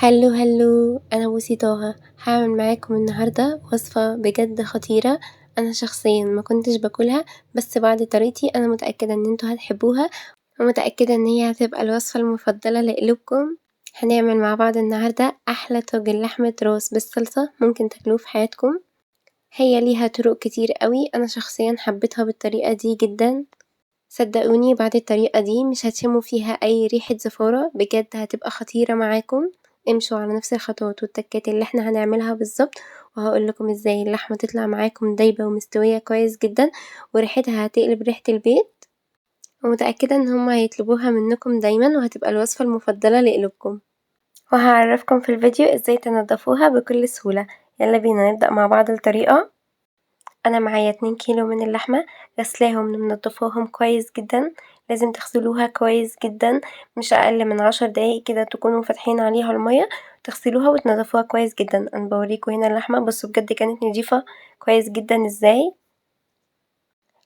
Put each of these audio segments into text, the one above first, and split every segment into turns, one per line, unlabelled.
هلو أنا بوسي طه. هعمل معاكم النهاردة وصفة بجد خطيرة. أنا شخصيا ما كنتش باكلها، بس بعد طريقتي أنا متأكدة إن انتوا هتحبوها، ومتأكدة إن هي هتبقى الوصفة المفضلة لقلوبكم. هنعمل مع بعض النهاردة أحلى طاجن لحمة راس بالصلصة ممكن تاكلوه في حياتكم. هي ليها طرق كتير قوي، أنا شخصيا حبيتها بالطريقة دي جدا. صدقوني بعد الطريقة دي مش هتشموا فيها أي ريحة زفارة، بجد هتبقى خطيرة معاكم. امشوا على نفس الخطوات والتكات اللي احنا هنعملها بالظبط، وهقولكم ازاي اللحمة تطلع معاكم دايبة ومستوية كويس جدا، وريحتها هتقلب ريحة البيت، ومتأكدة ان هما هيطلبوها منكم دايما، وهتبقى الوصفة المفضلة لقلوبكم. وهعرفكم في الفيديو ازاي تنضفوها بكل سهولة. يلا بينا نبدأ مع بعض الطريقة. أنا معايا 2 كيلو من اللحمة، غسلاهم منضفاهم كويس جدا. لازم تغسلوها كويس جدا، مش أقل من 10 دقايق كده تكونوا فاتحين عليها المية، تغسلوها وتنضفوها كويس جدا. أنا بوريكم هنا اللحمة، بصوا بجد كانت نضيفة كويس جدا ازاي.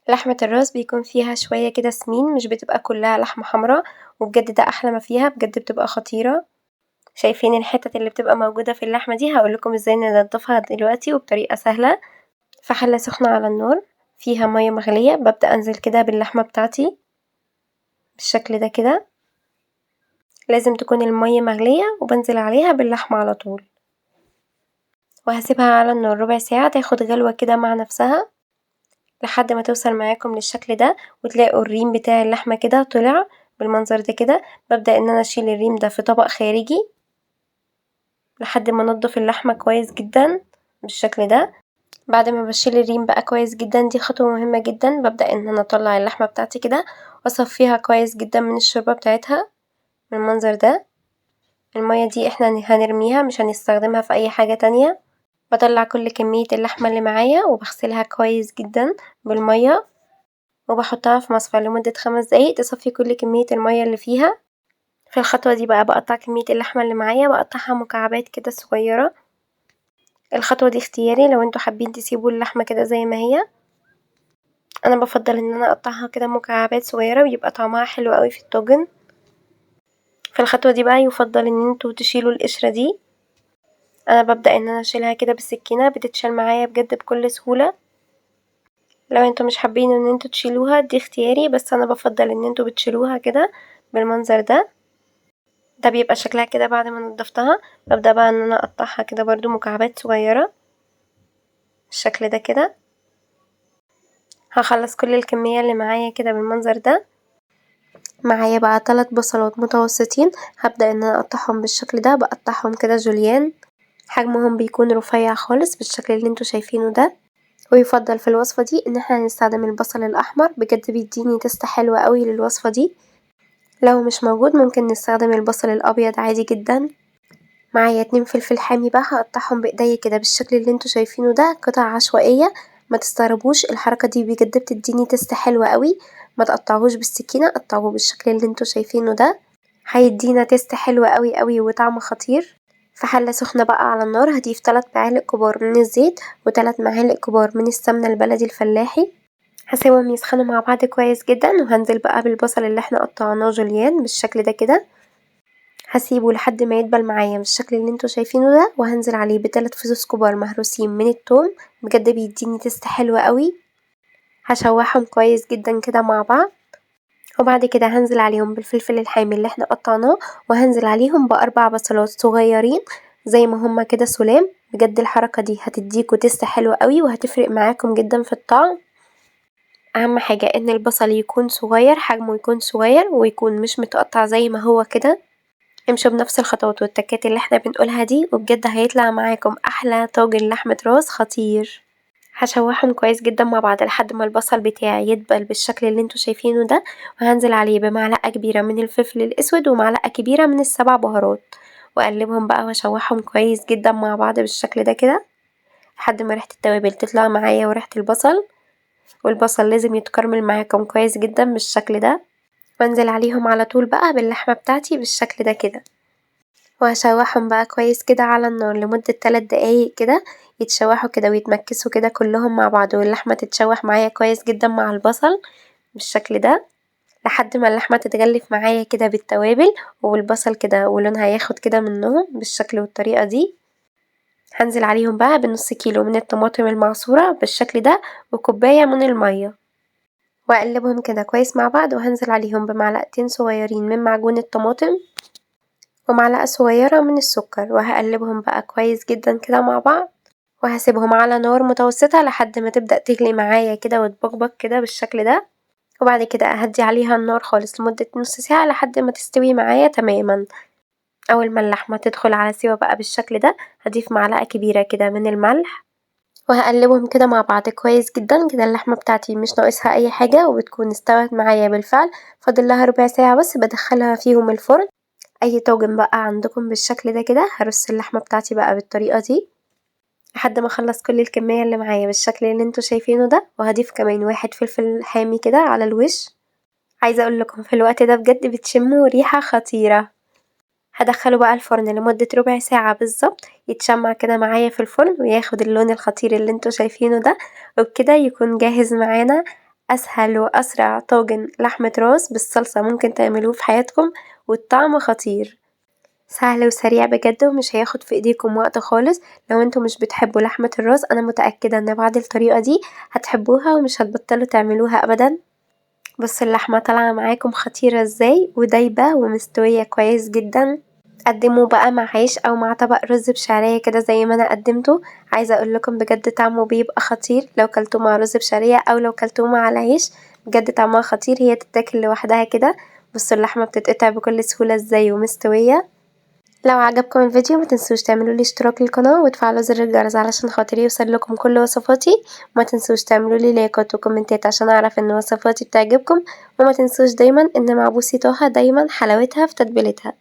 لحمة الراس بيكون فيها شوية كده سمين، مش بتبقى كلها لحمة حمرا، وبجد ده أحلى ما فيها، بجد بتبقى خطيرة. شايفين الحتت اللي بتبقى موجودة في اللحمة دي؟ هقولكم ازاي ننضفها دلوقتي وبطريقة سهلة. في حلة سخنة على النار فيها مية مغلية، ببدأ أنزل كده باللحمة بتاعتي بالشكل ده كده. لازم تكون المية مغلية وبنزل عليها باللحمة على طول، وهسيبها على النار ربع ساعة تاخد غلوة كده مع نفسها لحد ما توصل معاكم للشكل ده، وتلاقوا الريم بتاع اللحمة كده طلع بالمنظر ده كده. ببدأ ان انا اشيل الريم ده في طبق خارجي لحد ما انضف اللحمة كويس جدا بالشكل ده. بعد ما بشيل الريم بقى كويس جدا، دي خطوة مهمة جدا، ببدأ ان انا اطلع اللحمة بتاعتي كده واصفيها كويس جدا من الشوربة بتاعتها بالمنظر ده. المية دي احنا هنرميها، مش هنستخدمها في اي حاجة تانية. بطلع كل كمية اللحمة اللي معايا وبغسلها كويس جدا بالمية، وبحطها في مصفى لمدة 5 دقايق تصفي كل كمية المية اللي فيها. في الخطوة دي بقى بقطع كمية اللحمة اللي معايا، بقطعها مكعبات كده صغيرة. الخطوة دي اختياري، لو انتوا حابين تسيبوا اللحمة كده زي ما هي، انا بفضل ان انا اقطعها كده مكعبات صغيرة، بيبقى طعمها حلو قوي في الطاجن. في الخطوة دي بقى يفضل ان انتوا تشيلوا القشرة دي. انا ببدأ ان انا اشيلها كده بالسكينة، بتتشال معايا بجد بكل سهولة. لو انتوا مش حابين ان انتوا تشيلوها دي اختياري، بس انا بفضل ان انتوا بتشيلوها كده بالمنظر ده. ده بيبقى شكلها كده بعد ما نضفتها. ببدأ بقى ان انا اقطعها كده برضو مكعبات صغيرة بالشكل ده كده. هخلص كل الكمية اللي معايا كده بالمنظر ده. معايا بقى 3 بصلات متوسطين، هبدأ ان انا اقطعهم بالشكل ده، بقطعهم كده جوليان، حجمهم بيكون رفيع خالص بالشكل اللي انتوا شايفينه ده. ويفضل في الوصفة دي ان احنا هنستخدم البصل الاحمر، بجد بيديني تست حلوة قوي للوصفة دي. لو مش موجود ممكن نستخدم البصل الابيض عادي جدا. معايا 2 فلفل حامي بقى، هقطعهم بايديا كده بالشكل اللي انتوا شايفينه ده، قطع عشوائية. ما تستغربوش، الحركة دي بجد بتديني تست حلوة قوي. ما تقطعوش بالسكينة، قطعوه بالشكل اللي انتوا شايفينه ده، هيدينا تست حلوة قوي قوي وطعم خطير. في حلة سخنة بقى على النار هضيف 3 معالق كبار من الزيت و3 معالق كبار من السمنة البلدي الفلاحي. هسيبهم يسخنوا مع بعض كويس جدا، وهنزل بقى بالبصل اللي احنا قطعناه جوليان بالشكل ده كده. هسيبه لحد ما يدبل معايا بالشكل اللي انتوا شايفينه ده، وهنزل عليه ب3 فصوص كبار مهروسين من الثوم، بجد بيديني تست حلوة قوي. هشوحهم كويس جدا كده مع بعض، وبعد كده هنزل عليهم بالفلفل الحامي اللي احنا قطعناه، وهنزل عليهم ب4 بصلات صغيرين زي ما هما كده سلام. بجد الحركة دي هتديكوا تست حلوة قوي، وهتفرق معاكم جدا في الطعم. اهم حاجة ان البصل يكون صغير، حجمه يكون صغير، ويكون مش متقطع زي ما هو كده. امشوا بنفس الخطوات والتكات اللي احنا بنقولها دي، وبجد هيطلع معاكم احلى طاجن لحمة راس خطير. هشوحهم كويس جدا مع بعض لحد ما البصل بتاعي يدبل بالشكل اللي انتوا شايفينه ده، وهنزل عليه بمعلقة كبيرة من الفلفل الاسود ومعلقة كبيرة من ال7 بهارات، واقلبهم بقى واشوحهم كويس جدا مع بعض بالشكل ده كده لحد ما ريحة التوابل تطلع معايا وريحة البصل. والبصل لازم يتكرمل معاكم كويس جدا بالشكل ده، وانزل عليهم على طول بقى باللحمة بتاعتي بالشكل ده كده، وهشوحهم بقى كويس كده على النار لمدة 3 دقايق كده، يتشوحوا كده ويتمكسوا كده كلهم مع بعض، واللحمة تتشوح معايا كويس جدا مع البصل بالشكل ده. لحد ما اللحمة تتغلف معايا كده بالتوابل والبصل كده ولونها ياخد كده منهم بالشكل والطريقة دي. هنزل عليهم بقى بنص كيلو من الطماطم المعصورة بالشكل ده وكوباية من المية، واقلبهم كده كويس مع بعض، وهنزل عليهم بمعلقتين صغيرين من معجون الطماطم ومعلقة صغيرة من السكر، وهقلبهم بقى كويس جدا كده مع بعض، وهسيبهم على نار متوسطة لحد ما تبدأ تغلي معايا كده وتبقبق كده بالشكل ده. وبعد كده اهدي عليها النار خالص لمدة نص ساعة لحد ما تستوي معايا تماما. اول ما اللحمة تدخل على سوا بقى بالشكل ده هضيف معلقة كبيرة كده من الملح، وهقلبهم كده مع بعض كويس جدا كده. اللحمة بتاعتي مش ناقصها اي حاجة وبتكون استوت معايا بالفعل، فاضل لها ربع ساعة بس بدخلها فيهم الفرن. اي طاجن بقى عندكم بالشكل ده كده هرص اللحمة بتاعتي بقى بالطريقة دي لحد ما اخلص كل الكمية اللي معايا بالشكل اللي انتوا شايفينه ده، وهضيف كمان واحد فلفل حامي كده على الوش. عايزة اقول لكم في الوقت ده بجد بتشموا ريحة خطيرة. هدخله بقى الفرن لمدة ربع ساعة بالظبط يتشمع كده معايا في الفرن وياخد اللون الخطير اللي انتوا شايفينه ده، وبكده يكون جاهز معانا اسهل واسرع طاجن لحمة راس بالصلصة ممكن تعملوه في حياتكم، والطعم خطير سهل وسريع بجد ومش هياخد في ايديكم وقت خالص. لو انتوا مش بتحبوا لحمة الراس انا متأكدة ان بعد الطريقة دي هتحبوها ومش هتبطلوا تعملوها ابدا. بصوا اللحمة طالعة معاكم خطيرة ازاي ودايبة ومستوية كويس جدا. قدموه بقى مع عيش او مع طبق رز بشعرية كده زي ما انا قدمته. عايزة اقول لكم بجد طعمه بيبقى خطير لو كلتوه مع رز بشعرية او لو كلتوه مع العيش، بجد طعمها خطير. هي تتاكل لوحدها كده. بصوا اللحمة بتتقطع بكل سهولة ازاي ومستوية. لو عجبكم الفيديو متنسوش تعملوا لي اشتراك للقناة وتفعلوا زر الجرس علشان خاطر يوصل لكم كل وصفاتي، وما تنسوش تعملوا لي لايكات وكومنتات عشان اعرف ان وصفاتي بتعجبكم، وما تنسوش دايما ان مع بوسي طه دايما حلاوتها في تتبيلتها.